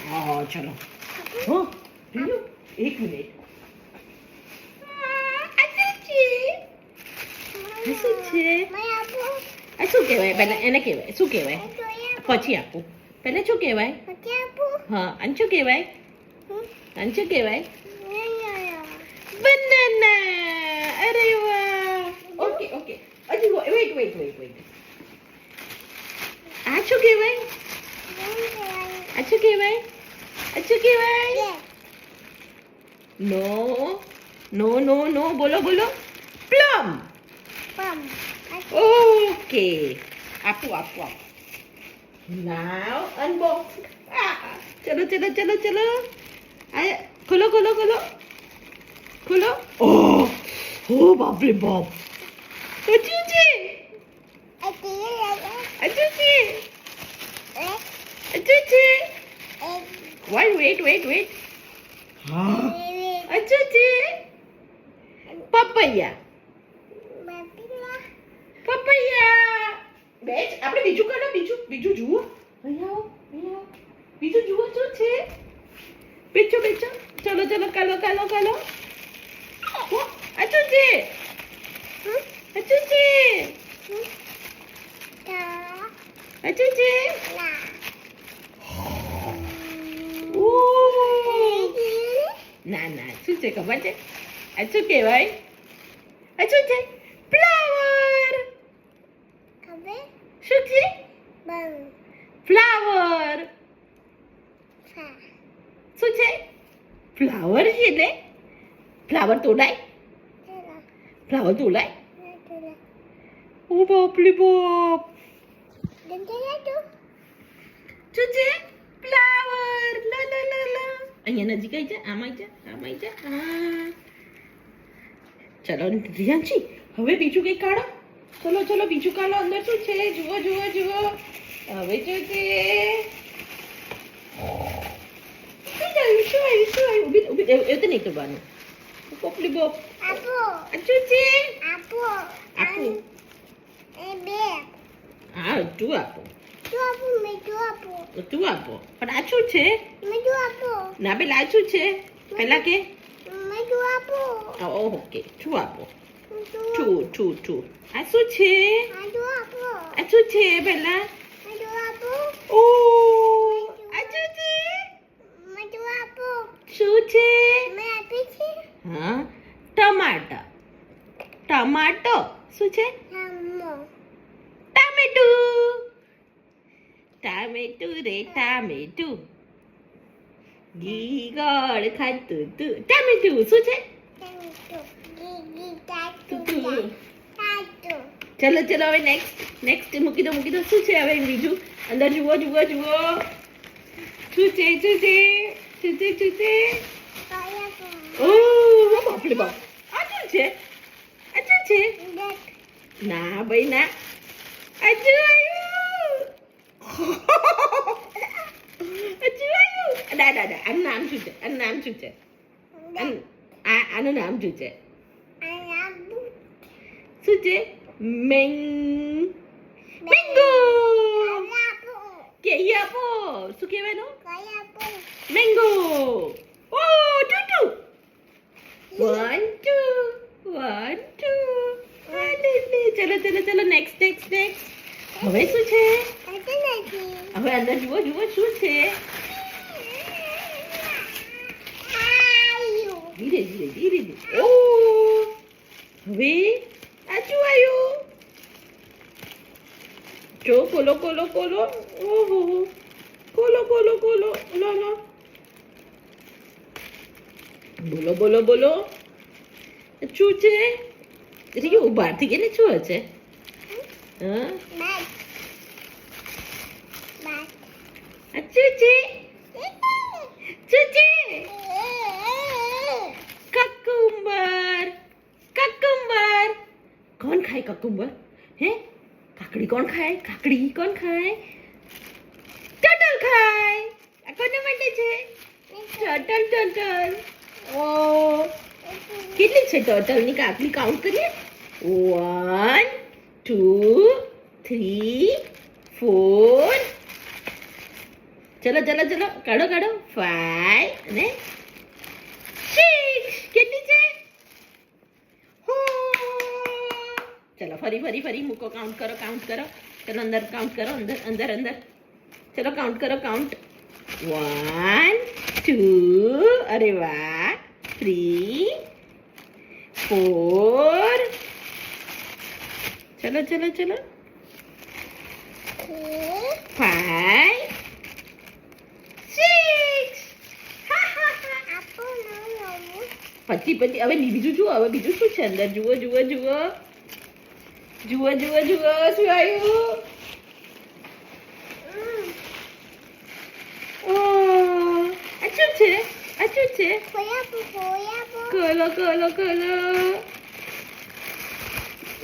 હા ચલો હો રીયુ એક મિનિટ શું છે આ શું કહેવાય પહેલા એને કહેવાય શું કહેવાય પછી આપું પહેલા શું કહેવાય હા અને શું કહેવાય અને શું કહેવાય બનાના અરે વાહ ઓકે ઓકે હજી વેઇટ આ શું કહેવાય આ શું કહેવાય આ શું કહેવાય નો નો નો નો બોલો બોલો પ્લમ ઓકે આપું નાવ અનબોક્સ ચલો આ ખોલો ઓહ ઓ બાપ રે બાપ શું છે વેઇટ હા અચ્છા છે પપૈયા બેચ આપણે બીજું કરો બીજું જુઓ અહીંયા આવો બીજું જુઓ શું છે બેચો ચલો કાલો અચ્છું છે ના શું છે ખબર છે આ શું કહેવાય આ શું છે ફ્લાવર શું છે ફ્લાવર શું છે ફ્લાવર છે એટલે ફ્લાવર તોડાય ઓ બાપ રે બાપ શું છે ફ્લાવર લા અહીંયા નજીક આવી જા આમ આવી જા હા ચલો રિયાંશી હવે બીજું કંઈક કાઢો ચલો બીજું કાઢો અંદર શું છે જુઓ હવે જો તે શું આવ્યું ઊભી એ તો નહીં કરવાનું પોપલી બોપ શું છે આપું હા તું આપો તું આપો પણ આ શું છે ના પેલા આ શું છે પેલા કે ઓકે તું આપો ટુ આ શું છે પેલા ઓ આ શું છે હા ટમાટો શું છે ટામેટું ગીગળ ખાતું તું ટામેટું શું છે ચલો હવે નેક્સ્ટ મૂકી દો શું છે હવે બીજું અંદર જુઓ શું છે ઓહ બાપરે બાપ આ શું છે ના ભાઈ ના હજુ આવ્યું દાદા આનું નામ શું છે આનું નામ શું છે શું છે મેંગો કે આપો શું કહેવાનું મેંગો ઓ ટુ 1 2 ચલો નેક્સ્ટ હવે શું છે હવે અંદર જુઓ શું છે ધીરે ઓ હવે આ શું આવ્યું જો કોલો ઓહો કોલો બોલો શું છે રીયું બહારથી કે શું હશે હા શું છે કકુંબર કોણ ખાય કકુંબર હે કાકડી કોણ ખાય ટર્ટલ ખાય આ કોને માટે છે ટર્ટલ ઓ કેટલી છે ટર્ટલની કાકડી કાઉન્ટ કરીએ 1 2 3 4 ચલો ચલો ચલો કાઢો કાઢો 5 અને 6 કેટલી છે હો ચલો ફરી મૂકો કાઉન્ટ કરો ચલો અંદર કાઉન્ટ કરો અંદર ચલો કાઉન્ટ કરો કાઉન્ટ 1 2 અરે વાહ 3 4 ચલો 5 6 પછી હવે બીજું જુઓ શું છે અંદર જુઓ શું આવ્યું ઓ આ શું છે કોલો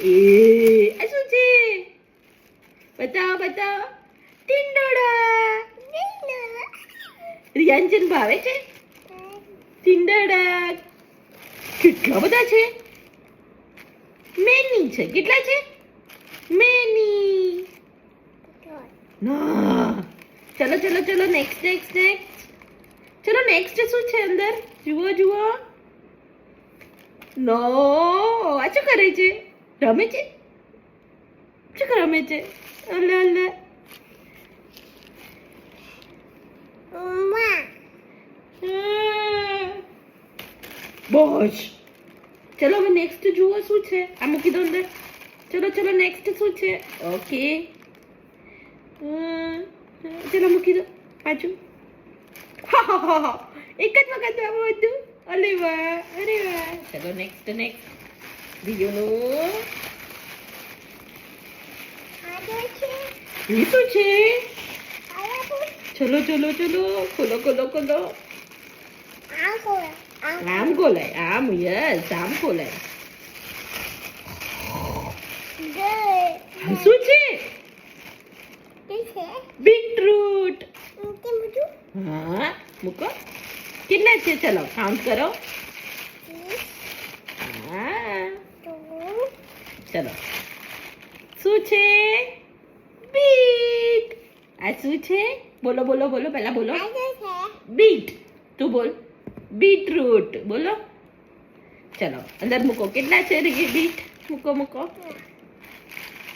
એ આ શું છે બતાવો ટીંડોળા રિયાંજન ભાવે છે ટીંડોળા કેટલા બધા છે મેની છે કેટલા છે મેની ના ચલો નેક્સ્ટ ચલો નેક્સ્ટ શું છે અંદર જુઓ નો આ શું કરે છે રમે છે અલે બસ ચલો હવે નેક્સ્ટ જુઓ શું છે આ મૂકી દો અંદર ચલો નેક્સ્ટ શું છે ઓકે ચલો મૂકી દો પાછું હા એક જ વખત બધું અરે વાહ ચલો નેક્સ્ટ બીજું એ શું છે ચલો ખોલો આમ ખોલાય આમ ખોલાય શું છે બીટરૂટ હા મૂકો કેટલા છે ચલો કાઉન્ટ કરો હા ચલો શું છે બીટ આ શું છે બોલો પહેલા બોલો બીટ તું બોલ બીટરૂટ બોલો ચલો અંદર મૂકો કેટલા છે બીટ મૂકો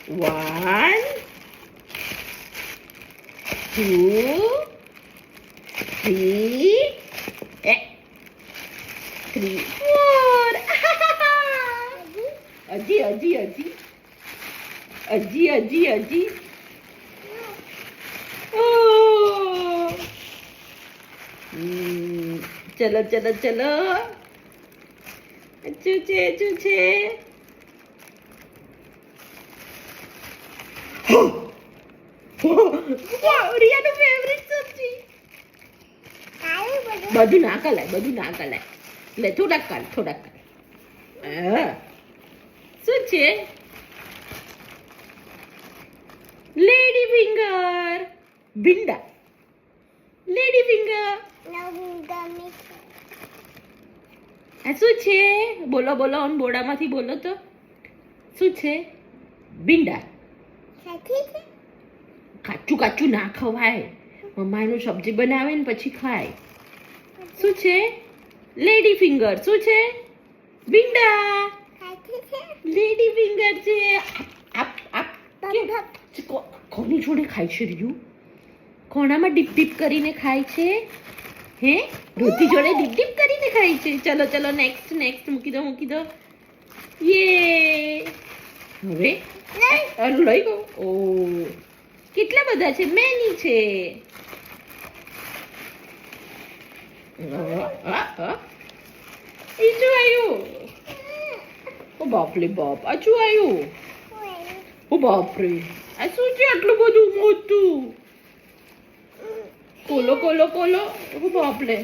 1 2 3 4 હજી ચલો શું છે રિયાનું ફેવરિટ સબ્જી બધું ના કલાય લે થોડાક કાઢ શું છે લેડી ફિંગર ભીંડા લેડી ફિંગર આ શું છે બોલો બોડામાંથી બોલો તો શું છે ભીંડા કાચું ના ખવાય મમ્મા એનું સબ્જી બનાવે ને પછી ખાય શું છે લેડી ફિંગર શું છે ભીંડા લેડી ફિંગર છે કોની જોડે ખાય છે રિયુ કોણામાં ડીપ કરીને ખાય છે હે રોટી જોડે ડીપ કરીને ખાય છે ચલો નેક્સ્ટ મૂકી દો યે હવે લઈ ગયો ઓ કેટલા બધા છે મેની છે એ શું આવ્યું ઓ બાપલે બાપ આ શું આવ્યું ઓ બાપરે આ શું છે આટલું બધું મોટું કોલો ઓ બાપલે